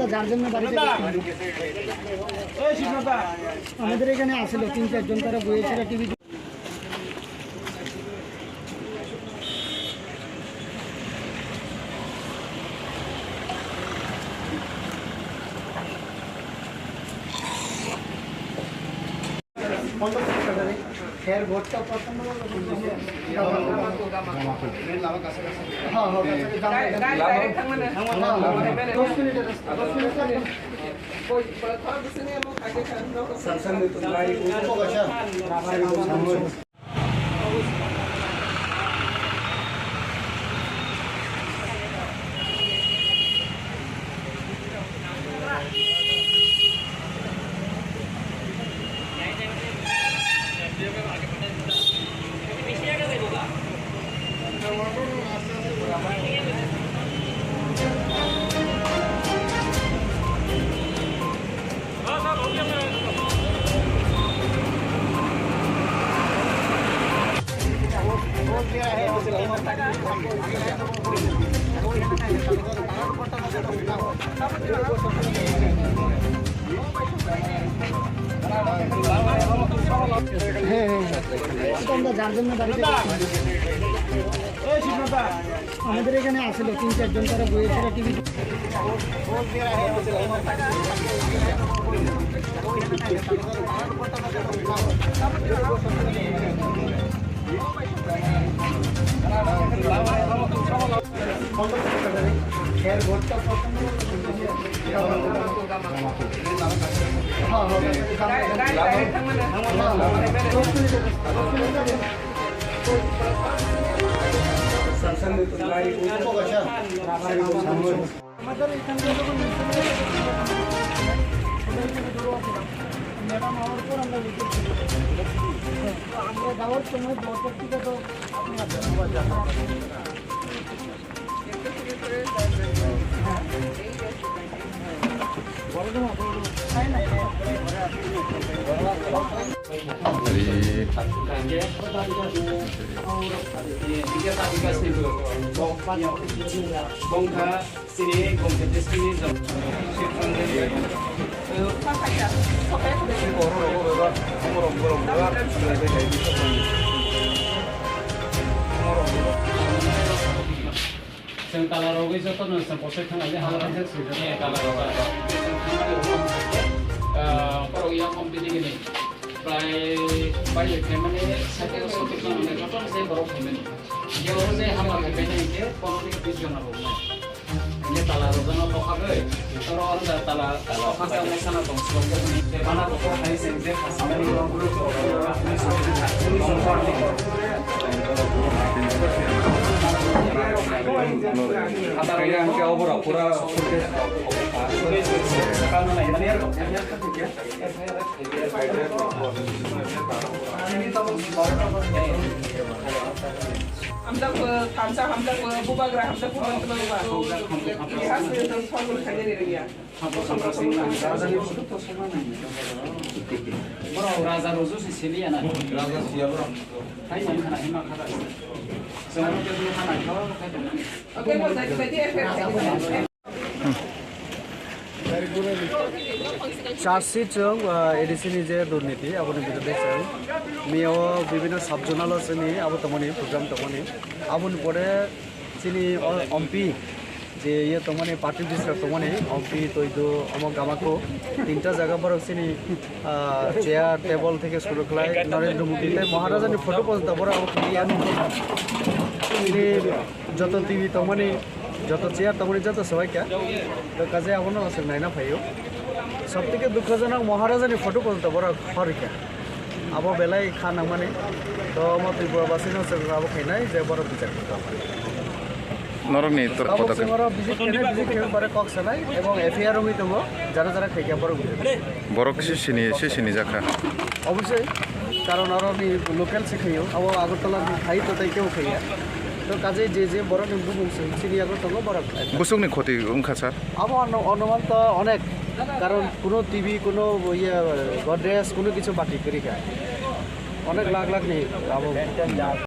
যার জন্য বাড়িতে আমাদের এখানে আসছিল 3-4 জন, তারা বইয়েছিল টিভি। ভোটটা পছন্দ যার জন্য বাড়িতে আমাদের এখানে আসছিল 3-4 জন, তারা বইয়েছিল টিভি। ভোটটা পছন্দ আমাদের এখান থেকে যখন ম্যাডাম হওয়ার পর আমরা আমরা যাওয়ার সময় দরকার থেকে তো আপনি Bongka sini bongka di sini Sen talarogo itu tuh nusa proses kan aja hal yang sebenarnya talarogo. Kalau yang kompetisi gini, by kemana saya satu kan mereka tuh saya baru kemana. Dia orang saya hamba kemana ini, politik visioner rumah. Ini talarogo na to kabe. Kalau orang dah kalau kasih orang sana tuh sebagai ini, mana tuh hari sense kasih orang Kaya ang kaobra pura हमदा थामसा हमदा बुबाग्रा हमदा पुरन तलवा इतिहास में तो फॉर्मूल खाने दे रही है Bro, Raza Rozo Sicilia na. Raza Sicilia. Ay, man kana hima kada. Sana ke dulu kana kawa kada. Okay वो jadi efek চার্জশিটजों एडिसिनि जे दुर्नीति आबोनि बिरुद्धে मियाव विभिन्न सबजोनाल सिनि आबो तमनि प्रोग्राम तमनि आबोनि परे सिनि एमपी जे ये तमनि पार्टी डिस्ट्रिक्ट तमनि एमपी तयदो अमक गामाको तीनटा জায়গা पर सिनि चेयर टेबल থেকে শুরু করাই নরেন্দ্র মোদি মহারাজানি ফটো পর্যন্ত বড় আবো যত টিভি তমনি যত চেয়ার তমনি যত সবাইকে তো কাজে আবনো আছে নাইনা ভাইও সবথেকে দুঃখজনক মহারাজানি ফটো পর্যন্ত বড় হরিকা আবো বেলাই খানা মানে তো আমার ত্রিপুরাবাসীর হচ্ছে আবো খাইনাই যে বড় বিচার করতে হবে নরকনি তোর পতাকা সিংহর ভিজিট খেলে পরে কক চালাই এবং এফআইআর হই দङ যারা যারা খাইকা বড় বড় সিনি জাখা অবশ্যই কারণ আর লোকাল শিখাইও আবো আগরতলা খাই তো তাই কেউ খাইয়া তো কাজে যে বড় নিম্বু বংশ চিনি আগরতলা বড় বুসুকনি ক্ষতি উনখা স্যার আবো অনুমান তো অনেক কারণ কোনো টিভি কোনো ইয়ে গডরেজ কোনো কিছু বাকি করি খায় অনেক লাখ লাখ নেই আবো